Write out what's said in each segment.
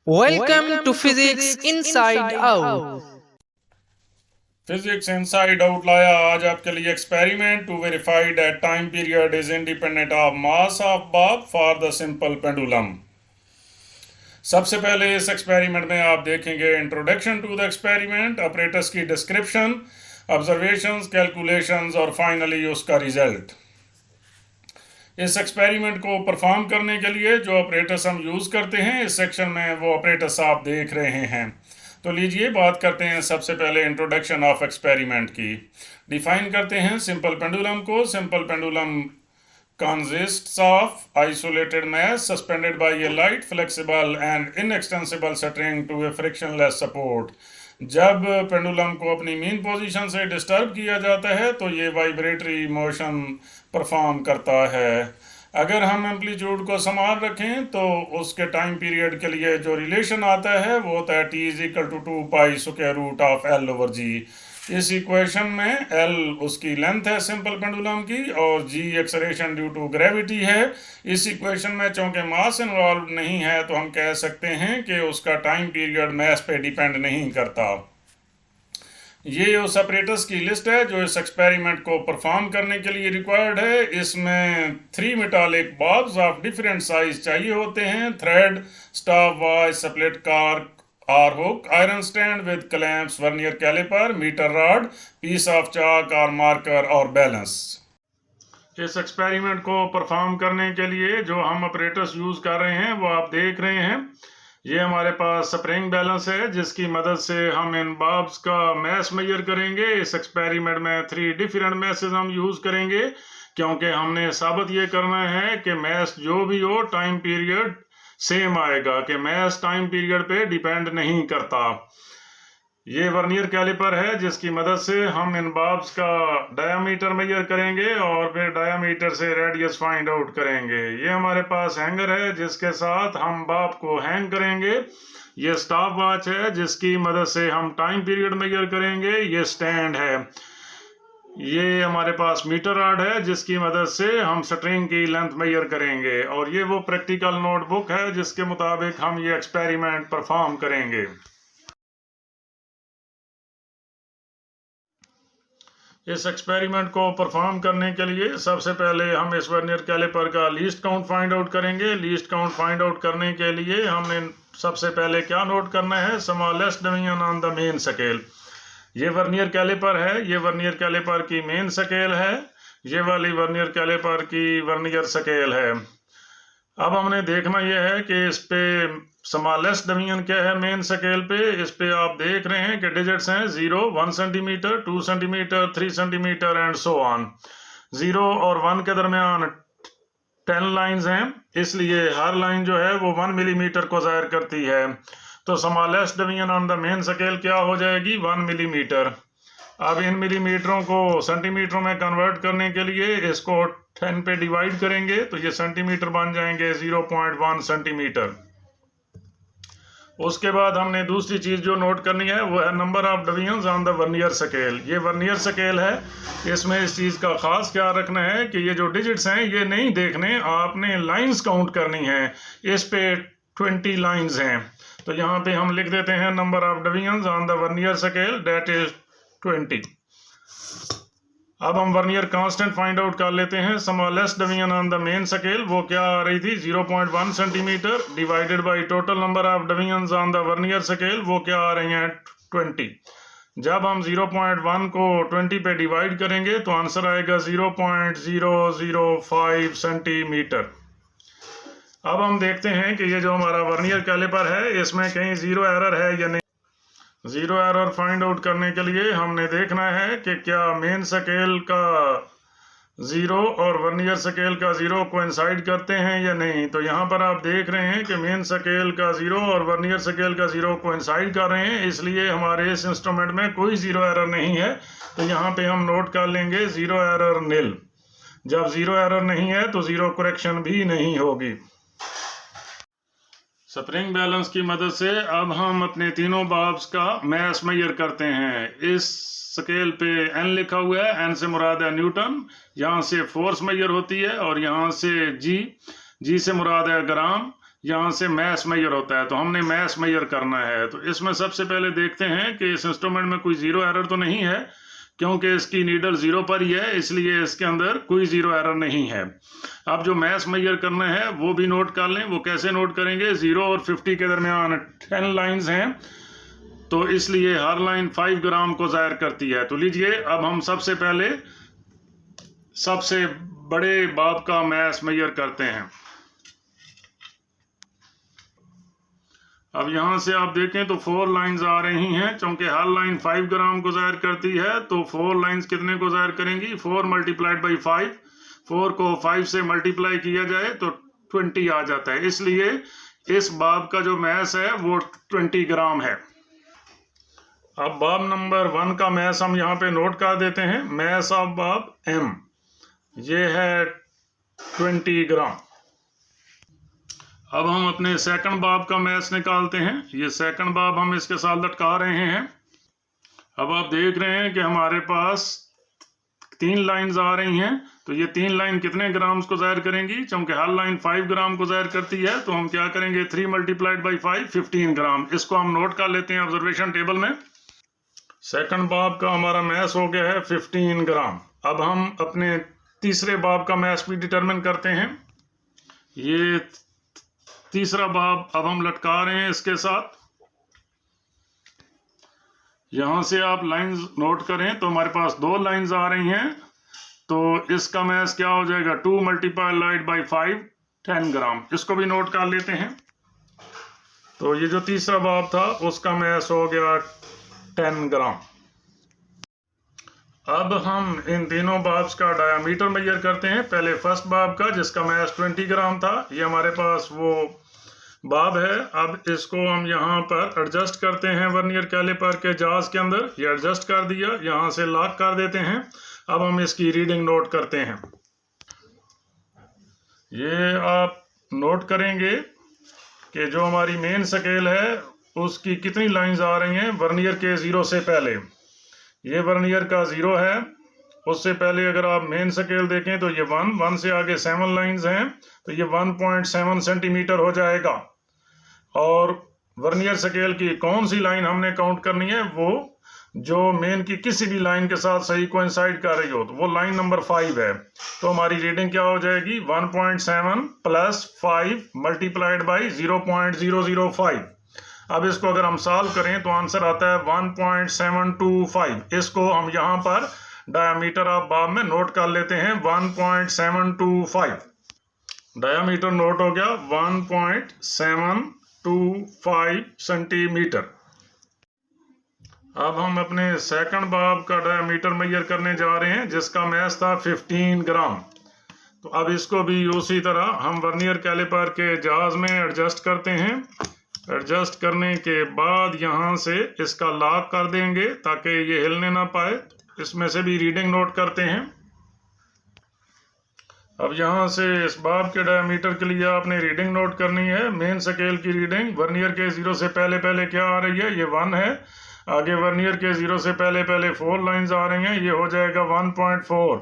Welcome to Physics Inside Out. Physics inside out लाया आज आपके लिए experiment to verify that time period is independent of mass of bob for the simple pendulum. सबसे पहले इस experiment में आप देखेंगे introduction to the experiment, operators की डिस्क्रिप्शन, ऑब्जर्वेशंस, कैलकुलेशंस और फाइनली उसका रिजल्ट। इस एक्सपेरिमेंट को परफॉर्म करने के लिए जो ऑपरेटर्स हम यूज़ करते हैं इस सेक्शन में वो ऑपरेटर्स आप देख रहे हैं। तो लीजिए बात करते हैं सबसे पहले इंट्रोडक्शन ऑफ एक्सपेरिमेंट की। डिफाइन करते हैं सिंपल पेंडुलम को। Simple pendulum consists of isolated mass suspended by a light, flexible and inextensible string to a frictionless support। जब पेंडुलम को अपनी मीन पोजीशन से डिस्टर्ब किया जाता है तो ये वाइब्रेटरी मोशन परफॉर्म करता है। अगर हम एम्पलीट्यूड को समान रखें तो उसके टाइम पीरियड के लिए जो रिलेशन आता है वो होता है T is equal to 2 pi square root of L over G। इस इक्वेशन में L उसकी लेंथ है सिंपल पेंडुलम की और G acceleration due to gravity है। इस इक्वेशन में चूंकि मास इन्वॉल्व नहीं है तो हम कह सकते हैं कि उसका टाइम पीरियड मास पे डिपेंड नहीं करता। ये उस ऑपरेटर्स की लिस्ट है जो इस एक्सपेरिमेंट को परफॉर्म करने के लिए रिक्वायर्ड है। इसमें 3 metallic bobs of different size चाहिए होते हैं: thread, stop watch, split cork और hook, iron stand with clamps, vernier calliper, metre rod, piece of chalk और मार्कर और बैलेंस। इस एक्सपेरिमेंट को परफॉर्म करने के लिए जो हम ऑपरेटर्स यूज कर रहे हैं वो आप देख रहे हैं। ये हमारे पास स्प्रिंग बैलेंस है जिसकी मदद से हम इन बॉब्स का मैस मेजर करेंगे। इस एक्सपेरिमेंट में 3 डिफरेंट मैसेज हम यूज करेंगे क्योंकि हमने साबित ये करना है कि मैस जो भी हो टाइम पीरियड सेम आएगा, कि मैस टाइम पीरियड पे डिपेंड नहीं करता। ये वर्नियर कैलिपर है जिसकी मदद से हम इन बॉब्स का डायामीटर मेजर करेंगे और फिर डायामीटर से रेडियस फाइंड आउट करेंगे। ये हमारे पास हैंगर है जिसके साथ हम बॉब को हैंग करेंगे। ये स्टॉप वॉच है जिसकी मदद से हम टाइम पीरियड मेजर करेंगे। ये स्टैंड है। ये हमारे पास मीटर रॉड है जिसकी मदद से हम स्ट्रिंग की लेंथ मेजर करेंगे और ये वो प्रैक्टिकल नोटबुक है जिसके मुताबिक हम ये एक्सपेरिमेंट परफॉर्म करेंगे। इस एक्सपेरिमेंट को परफॉर्म करने के लिए सबसे पहले हम इस वर्नियर कैलिपर का लीस्ट काउंट फाइंड आउट करेंगे। लीस्ट काउंट फाइंड आउट करने के लिए हमने सबसे पहले क्या नोट करना है? Smallest division on the main scale. ये वर्नियर कैलिपर है, ये वर्नियर कैलिपर की मेन स्केल है, ये वाली वर्नियर कैलिपर की वर्नियर स्केल है। अब हमने देखना यह है कि इस पे स्मॉलेस्ट डिवीजन क्या है मेन स्केल पे। इस पे आप देख रहे हैं कि डिजिट्स हैं 0, 1 centimetre, 2 centimetre, 3 centimetre and so on. 0 और 1 के दरमियान 10 लाइंस हैं, इसलिए हर लाइन जो है वो 1 मिलीमीटर को जाहिर करती है। तो smallest division on the main scale क्या हो जाएगी? 1 मिलीमीटर। अब इन मिलीमीटरों को सेंटीमीटरों में कन्वर्ट करने के लिए इसको 10 पे डिवाइड करेंगे तो ये सेंटीमीटर बन जाएंगे 0.1 सेंटीमीटर। उसके बाद हमने दूसरी चीज जो नोट करनी है वो है number of divisions on the vernier scale. ये वर्नियर स्केल है, इसमें इस चीज का खास ख्याल रखना है कि ये जो डिजिट्स हैं ये नहीं देखने, आपने लाइंस काउंट करनी है। इस पे 20 लाइंस हैं तो यहाँ पे हम लिख देते हैं number of divisions on the vernier scale that is 20। अब हम वर्नियर कांस्टेंट फाइंड आउट कर लेते हैं। Smallest division on the main scale वो क्या आ रही थी? 0.1 centimetre divided by total number of divisions on the vernier scale वो क्या आ रही हैं? 20। जब हम 0.1 को 20 पे डिवाइड करेंगे तो आंसर आएगा 0.005 सेंटीमीटर। अब हम देखते हैं कि ये जो हमारा वर्नियर कैलिपर है इसमें कहीं जीरो एरर है या नहीं। जीरो एरर फाइंड आउट करने के लिए हमने देखना है कि क्या मेन स्केल का 0 और वर्नियर स्केल का 0 कोइंसाइड करते हैं या नहीं। तो यहाँ पर आप देख रहे हैं कि मेन स्केल का 0 और वर्नियर स्केल का 0 कोइंसाइड कर रहे हैं, इसलिए हमारे इस इंस्ट्रूमेंट में कोई जीरो एरर नहीं है। तो यहाँ पे हम नोट कर लेंगे जीरो एरर निल। जब जीरो एरर नहीं है तो जीरो करेक्शन भी नहीं होगी। स्प्रिंग बैलेंस की मदद से अब हम अपने तीनों बॉब्स का मैस मेजर करते हैं। इस स्केल पे N लिखा हुआ है, N से मुराद है न्यूटन, यहाँ से फोर्स मेजर होती है और यहाँ से G से मुराद है ग्राम, यहाँ से मैस मेजर होता है, तो हमने मैस मेजर करना है। तो इसमें सबसे पहले देखते हैं कि इस इंस्ट्रूमेंट में कोई ज़ीरो एरर तो नहीं है, क्योंकि इसकी नीडल ज़ीरो पर ही है, इसलिए इसके अंदर कोई ज़ीरो एरर नहीं है। अब जो मैस मेजर करना है वो भी नोट कर लें। वो कैसे नोट करेंगे? 0 और 50 के दरमियान 10 लाइन्स हैं, तो इसलिए हर लाइन 5 ग्राम को ज़ाहिर करती है। तो लीजिए, अब हम सबसे पहले सबसे बड़े बाब का मैस मेजर करते हैं। अब यहाँ से आप देखें तो 4 लाइंस आ रही हैं, क्योंकि हर लाइन 5 ग्राम को ज़ाहिर करती है, तो 4 लाइंस कितने को ज़ाहिर करेंगी? 4 मल्टीप्लाइड बाई 5। 4 को 5 से मल्टीप्लाई किया जाए तो 20 आ जाता है, इसलिए इस बाब का जो मैस है वो 20 ग्राम है। अब बाब नंबर 1 का मैस हम यहाँ पे नोट कर देते हैं। मैस ऑफ बाब M, ये है 20 ग्राम। अब हम अपने सेकंड बाब का मैस निकालते हैं। ये सेकंड बाब हम इसके साथ लटका रहे हैं। अब आप देख रहे हैं कि हमारे पास 3 लाइंस आ रही हैं, तो ये 3 लाइन कितने ग्राम्स को ज़ाहिर करेंगी? क्योंकि हर लाइन 5 ग्राम को ज़ाहिर करती है, तो हम क्या करेंगे? 3 मल्टीप्लाइड बाई 5, 15 ग्राम। इसको हम नोट कर लेते हैं ऑब्जर्वेशन टेबल में। सेकंड बाब का हमारा मैस हो गया है 15 ग्राम। अब हम अपने तीसरे बाब का मैस भी डिटरमिन करते हैं। ये तीसरा बाब अब हम लटका रहे हैं इसके साथ। यहाँ से आप लाइंस नोट करें तो हमारे पास 2 लाइंस आ रही हैं, तो इसका मैस क्या हो जाएगा? 2 मल्टीप्लाइड बाई 5, 10 ग्राम। इसको भी नोट कर लेते हैं। तो ये जो तीसरा बाब था उसका मैस हो गया 10 ग्राम। अब हम इन तीनों बाब्स का डायामीटर मेजर करते हैं। पहले फर्स्ट बाब का, जिसका मैस 20 ग्राम था, ये हमारे पास वो बाब है। अब इसको हम यहाँ पर एडजस्ट करते हैं वर्नियर कैलिपर के जाज के अंदर। ये एडजस्ट कर दिया, यहाँ से लॉक कर देते हैं। अब हम इसकी रीडिंग नोट करते हैं। ये आप नोट करेंगे कि जो हमारी मेन स्केल है उसकी कितनी लाइंस आ रही हैं वर्नियर के 0 से पहले। ये वर्नियर का 0 है, उससे पहले अगर आप मेन स्केल देखें तो ये 1 से आगे 7 लाइंस हैं, तो ये 1.7 सेंटीमीटर हो जाएगा। और वर्नियर स्केल की कौन सी लाइन हमने काउंट करनी है? वो जो मेन की किसी भी लाइन के साथ सही कोइंसाइड कर रही हो, तो वो लाइन नंबर 5 है। तो हमारी रीडिंग क्या हो जाएगी? 1.7 प्लस 5 मल्टीप्लाइड बाई 0.005। अब इसको अगर हम सॉल्व करें तो आंसर आता है 1.725। इसको हम यहाँ पर डायामीटर ऑफ बाब में नोट कर लेते हैं, 1.725। डायामीटर नोट हो गया 1.725 सेंटीमीटर। अब हम अपने सेकंड बाब का डायामीटर मेजर करने जा रहे हैं, जिसका मैस था 15 ग्राम। तो अब इसको भी उसी तरह हम वर्नियर कैलिपर के जाज में एडजस्ट करते हैं। एडजस्ट करने के बाद यहाँ से इसका लॉक कर देंगे ताकि ये हिलने ना पाए। इसमें से भी रीडिंग नोट करते हैं। अब यहाँ से इस बाब के डायमीटर के लिए आपने रीडिंग नोट करनी है। मेन स्केल की रीडिंग वर्नियर के 0 से पहले पहले क्या आ रही है? ये 1 है। आगे वर्नियर के 0 से पहले पहले 4 लाइंस आ रही हैं, ये हो जाएगा 1.4।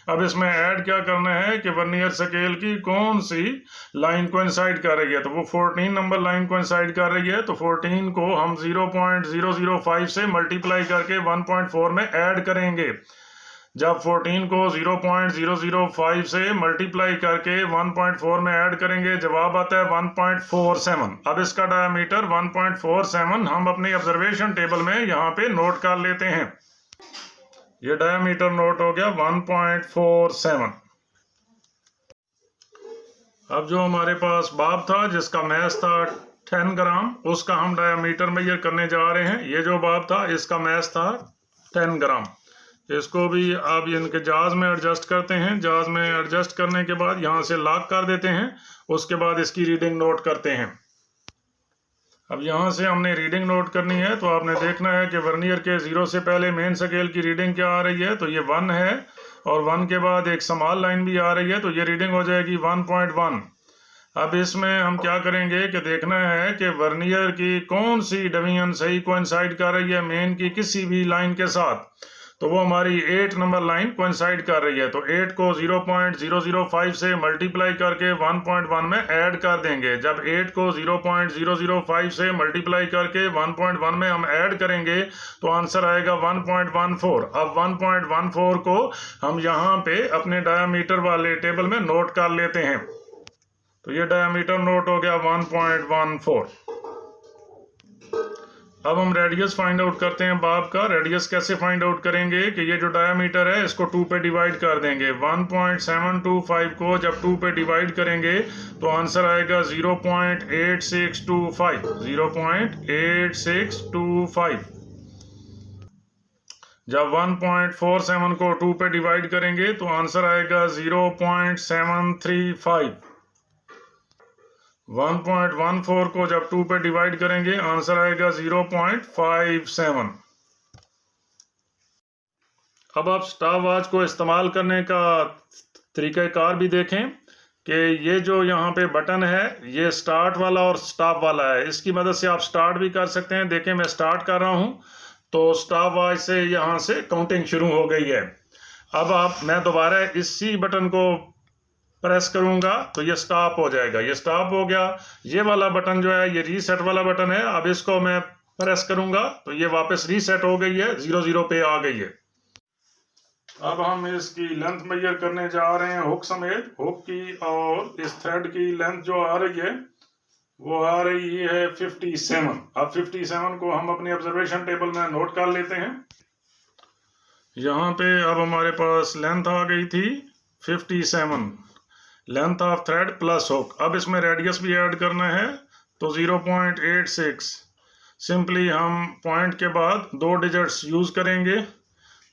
अब इसमें ऐड क्या करना है कि वर्नियर स्केल की कौन सी लाइन कोइंसाइड कर रही है, तो वो 14 नंबर लाइन कोइंसाइड कर रही है। तो 14 को हम 0.005 से मल्टीप्लाई करके 1.4 में ऐड करेंगे। जब 14 को 0.005 से मल्टीप्लाई करके 1.4 में ऐड करेंगे, जवाब आता है 1.47। अब इसका डायमीटर 1.47 हम अपनी ऑब्जर्वेशन टेबल में यहाँ पे नोट कर लेते हैं। ये डायमीटर नोट हो गया 1.47। अब जो हमारे पास बाब था जिसका मैस था 10 ग्राम, उसका हम डायमीटर मेजर करने जा रहे हैं। ये जो बाब था इसका मैस था 10 ग्राम। इसको भी आप इनके जाज में एडजस्ट करते हैं। जाज में एडजस्ट करने के बाद यहाँ से लॉक कर देते हैं। उसके बाद इसकी रीडिंग नोट करते हैं। अब यहाँ से हमने रीडिंग नोट करनी है, तो आपने देखना है कि वर्नियर के 0 से पहले मेन स्केल की रीडिंग क्या आ रही है, तो ये 1 है और 1 के बाद एक स्मॉल लाइन भी आ रही है, तो ये रीडिंग हो जाएगी 1.1। अब इसमें हम क्या करेंगे कि देखना है कि वर्नियर की कौन सी डिवीजन सही कोइंसाइड कर रही है मेन की किसी भी लाइन के साथ। तो वो हमारी 8 नंबर लाइन कोइंसाइड कर रही है। तो 8 को 0.005 से मल्टीप्लाई करके 1.1 में ऐड कर देंगे। जब 8 को 0.005 से मल्टीप्लाई करके 1.1 में हम ऐड करेंगे तो आंसर आएगा 1.14। अब 1.14 को हम यहाँ पे अपने डायामीटर वाले टेबल में नोट कर लेते हैं। तो ये डायामीटर नोट हो गया 1.14। अब हम रेडियस फाइंड आउट करते हैं बाब का। रेडियस कैसे फाइंड आउट करेंगे कि ये जो डायामीटर है इसको 2 पे डिवाइड कर देंगे। 1.725 को जब 2 पे डिवाइड करेंगे तो आंसर आएगा 0.8625। 0.8625। जब 1.47 को 2 पे डिवाइड करेंगे तो आंसर आएगा 0.735। 1.14 को जब 2 पे डिवाइड करेंगे आंसर आएगा 0.57। अब आप स्टॉपवॉच को इस्तेमाल करने का तरीक़ाकार भी देखें कि ये जो यहाँ पे बटन है ये स्टार्ट वाला और स्टॉप वाला है। इसकी मदद से आप स्टार्ट भी कर सकते हैं। देखें मैं स्टार्ट कर रहा हूँ तो स्टॉपवॉच से यहाँ से काउंटिंग शुरू हो गई है। अब मैं दोबारा इसी बटन को प्रेस करूंगा तो ये स्टॉप हो जाएगा। ये स्टॉप हो गया। ये वाला बटन जो है ये रीसेट वाला बटन है। अब इसको मैं प्रेस करूंगा तो ये वापस रीसेट हो गई है, 0 पे आ गई है। अब हम इसकी लेंथ मेजर करने जा रहे हैं हुक समेत। हुक की और इस थ्रेड की लेंथ जो आ रही है वो आ रही है 57। अब 57 को हम अपने ऑब्जर्वेशन टेबल में नोट कर लेते हैं। यहाँ पे अब हमारे पास लेंथ आ गई थी 57, length of thread plus hook. अब इसमें रेडियस भी ऐड करना है तो 0.86। सिंपली हम पॉइंट के बाद 2 डिजिट्स यूज करेंगे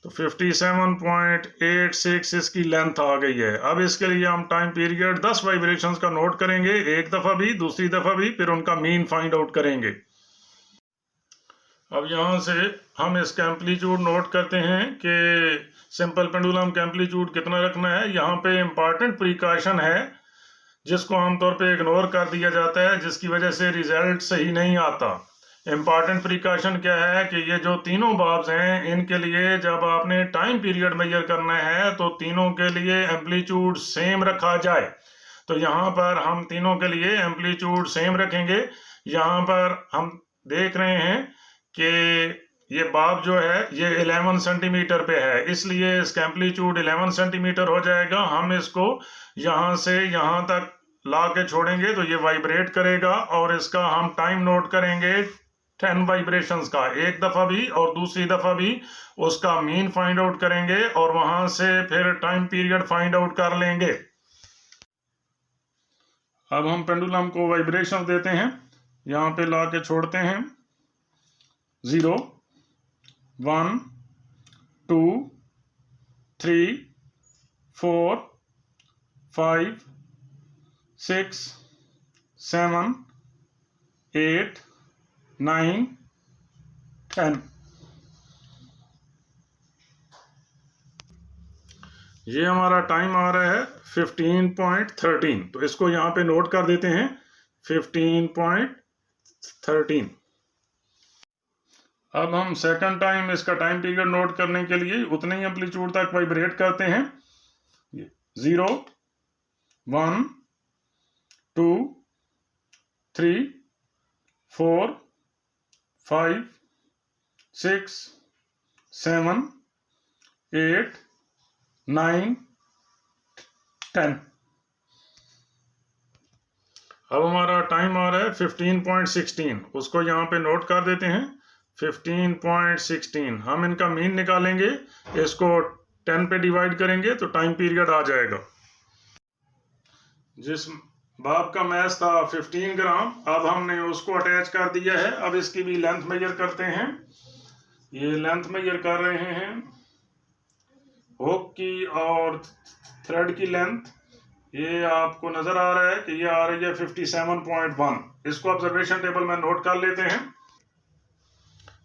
तो 57.86 इसकी लेंथ आ गई है। अब इसके लिए हम टाइम पीरियड 10 वाइब्रेशंस का नोट करेंगे, एक दफ़ा भी दूसरी दफ़ा भी, फिर उनका मीन फाइंड आउट करेंगे। अब यहाँ से हम इसका एम्पलीट्यूड नोट करते हैं कि सिंपल पेंडुलम का एम्पलीट्यूड कितना रखना है। यहाँ पे इम्पॉर्टेंट प्रिकॉशन है जिसको आमतौर पे इग्नोर कर दिया जाता है, जिसकी वजह से रिजल्ट सही नहीं आता। इम्पॉर्टेंट प्रिकॉशन क्या है कि ये जो तीनों बाब्स हैं इनके लिए जब आपने टाइम पीरियड मेजर करना है तो तीनों के लिए एम्पलीट्यूड सेम रखा जाए। तो यहाँ पर हम तीनों के लिए एम्पलीट्यूड सेम रखेंगे। यहाँ पर हम देख रहे हैं कि ये बाब जो है ये 11 सेंटीमीटर पे है, इसलिए इसका एम्पलीट्यूड 11 सेंटीमीटर हो जाएगा। हम इसको यहाँ से यहाँ तक ला के छोड़ेंगे तो ये वाइब्रेट करेगा और इसका हम टाइम नोट करेंगे 10 वाइब्रेशंस का, एक दफ़ा भी और दूसरी दफ़ा भी उसका मीन फाइंड आउट करेंगे और वहां से फिर टाइम पीरियड फाइंड आउट कर लेंगे। अब हम पेंडुलम को वाइब्रेशन देते हैं, यहाँ पे ला के छोड़ते हैं 0 1 2 3 4 5 6 7 8 9 10। ये हमारा टाइम आ रहा है 15.13, तो इसको यहाँ पे नोट कर देते हैं 15.13। अब हम सेकंड टाइम इसका टाइम पीरियड नोट करने के लिए उतने ही एम्पलीट्यूड तक वाइब्रेट करते हैं। 0 1 2 3 4 5 6 7 8 9 10। अब हमारा टाइम आ रहा है 15.16, उसको यहाँ पे नोट कर देते हैं 15.16। हम इनका मीन निकालेंगे, इसको 10 पे डिवाइड करेंगे तो टाइम पीरियड आ जाएगा। जिस बाब का मैथ था 15 ग्राम, अब हमने उसको अटैच कर दिया है। अब इसकी भी लेंथ मेजर करते हैं। ये लेंथ मेजर कर रहे हैं हुक की और थ्रेड की लेंथ। ये आपको नजर आ रहा है कि ये आ रही है 57.1। इसको ऑब्जर्वेशन टेबल में नोट कर लेते हैं।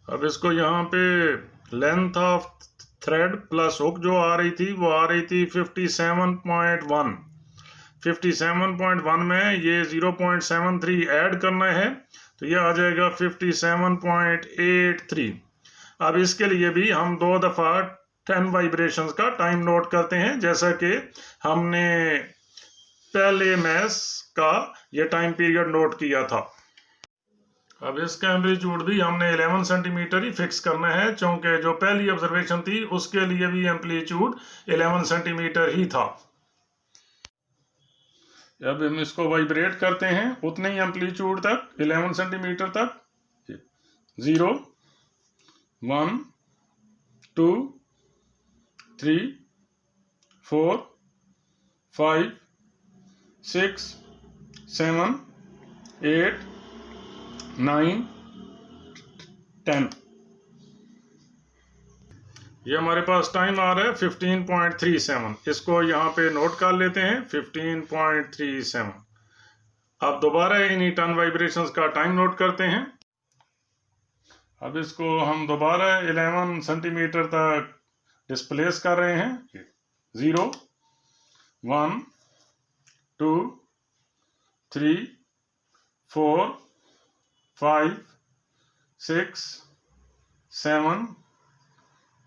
अब इसको यहाँ पे length of thread plus hook जो आ रही थी वो आ रही थी 57.1। 57.1 में ये 0.73 ऐड करना है तो ये आ जाएगा 57.83। अब इसके लिए भी हम 2 दफ़ा 10 वाइब्रेशंस का टाइम नोट करते हैं, जैसा कि हमने पहले मैस का ये टाइम पीरियड नोट किया था। अब इसका एम्पलीट्यूड भी हमने 11 सेंटीमीटर ही फिक्स करना है, क्योंकि जो पहली ऑब्जर्वेशन थी उसके लिए भी एम्पलीट्यूड 11 सेंटीमीटर ही था। अब हम इसको वाइब्रेट करते हैं उतने ही एम्पलीट्यूड तक, 11 सेंटीमीटर तक। 0 1 2 3 4 5 6 7 8 9 10। ये हमारे पास टाइम आ रहा है 15.37। इसको यहाँ पे नोट कर लेते हैं 15.37। अब दोबारा इन्हीं 10 वाइब्रेशंस का टाइम नोट करते हैं। अब इसको हम दोबारा 11 सेंटीमीटर तक डिस्प्लेस कर रहे हैं। 0 1 2 3 4 5 6 7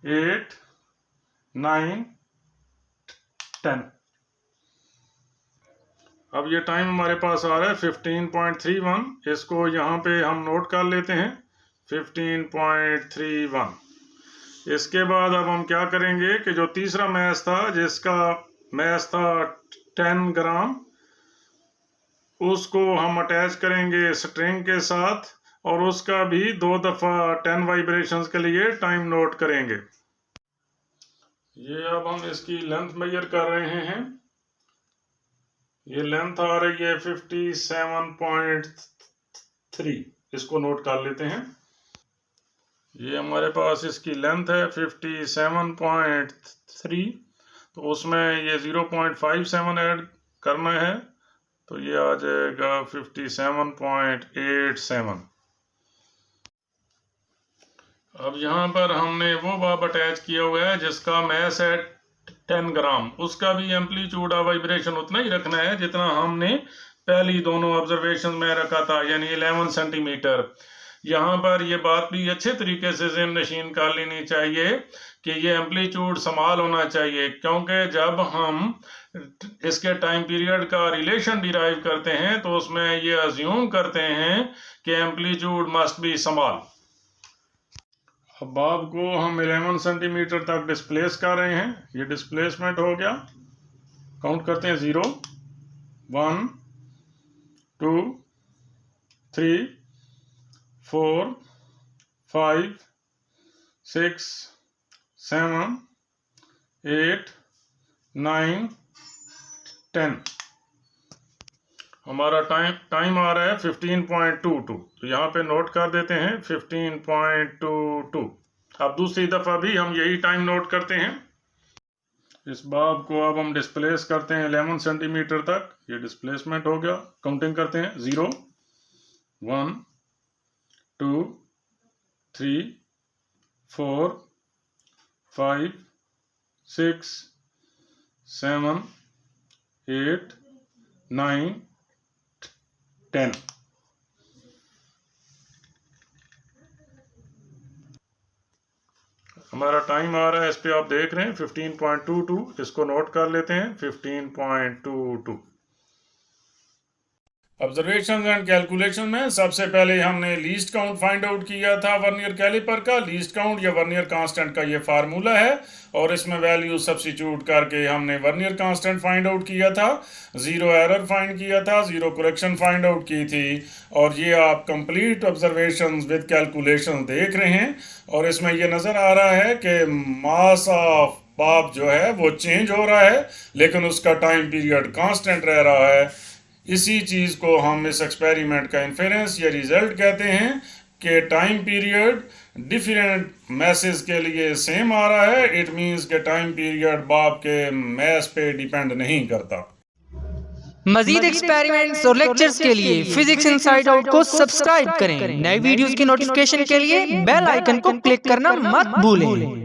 8 9 10। अब ये टाइम हमारे पास आ रहा है 15.31। इसको यहाँ पे हम नोट कर लेते हैं 15.31। इसके बाद अब हम क्या करेंगे कि जो तीसरा मैच था, जिसका मैच था 10 ग्राम, उसको हम अटैच करेंगे स्ट्रिंग के साथ और उसका भी 2 दफ़ा 10 वाइब्रेशंस के लिए टाइम नोट करेंगे। ये अब हम इसकी लेंथ मेजर कर रहे हैं। ये लेंथ आ रही है 57.3। इसको नोट कर लेते हैं। ये हमारे पास इसकी लेंथ है 57.3, तो उसमें ये 0.57 ऐड करना है, तो ये आ जाएगा 57.87। अब यहाँ पर हमने वो बाब अटैच किया हुआ है जिसका मैस है 10 ग्राम। उसका भी एम्पलीट्यूड ऑफ वाइब्रेशन उतना ही रखना है जितना हमने पहली दोनों ऑब्जर्वेशन में रखा था, यानी 11 सेंटीमीटर। यहाँ पर ये बात भी अच्छे तरीके से ज़हन नशीन कर लेनी चाहिए कि ये एम्पलीट्यूड समान होना चाहिए, क्योंकि जब हम इसके टाइम पीरियड का रिलेशन डिराइव करते हैं तो उसमें ये अज्यूम करते हैं कि एम्पलीट्यूड मस्ट बी स्मॉल। अब बाब को हम 11 सेंटीमीटर तक डिस्प्लेस कर रहे हैं। ये डिस्प्लेसमेंट हो गया। काउंट करते हैं 0 1 2 3 4 5 6 7 8 9 10। हमारा टाइम आ रहा है 15.22। तो यहाँ पे नोट कर देते हैं 15.22। अब दूसरी दफ़ा भी हम यही टाइम नोट करते हैं। इस बाब को अब हम डिस्प्लेस करते हैं 11 सेंटीमीटर तक। ये डिस्प्लेसमेंट हो गया। काउंटिंग करते हैं 0 1 2 3 4 5 6 7 8 9 10। हमारा टाइम आ रहा है, इस पे आप देख रहे हैं 15.22। इसको नोट कर लेते हैं 15.22। ऑब्जर्वेशन एंड कैलकुलेशन में सबसे पहले हमने लीस्ट काउंट फाइंड आउट किया था वर्नियर कैलिपर का। लीस्ट काउंट या वर्नियर कांस्टेंट का ये फार्मूला है और इसमें वैल्यू सब्स्टिट्यूट करके हमने वर्नियर कांस्टेंट फाइंड आउट किया था, 0 एरर फाइंड किया था, 0 करेक्शन फाइंड आउट की थी। और ये आप कंप्लीट ऑब्जर्वेशन विद कैलकुलेशन देख रहे हैं और इसमें ये नज़र आ रहा है कि मास ऑफ बाब जो है वो चेंज हो रहा है, लेकिन उसका टाइम पीरियड कांस्टेंट रह रहा है। इसी चीज़ को हम इस एक्सपेरिमेंट का इन्फेरेंस या रिजल्ट कहते हैं कि टाइम पीरियड डिफरेंट मैसेज के लिए सेम आ रहा है। इट मींस के टाइम पीरियड बाब के मैस पे डिपेंड नहीं करता। मजीद एक्सपेरिमेंट्स और लेक्चर्स के लिए फिजिक्स इनसाइड आउट को सब्सक्राइब करें। नए वीडियोस की नोटिफिकेशन के लिए बेल आइकन को क्लिक करना मत भूलें।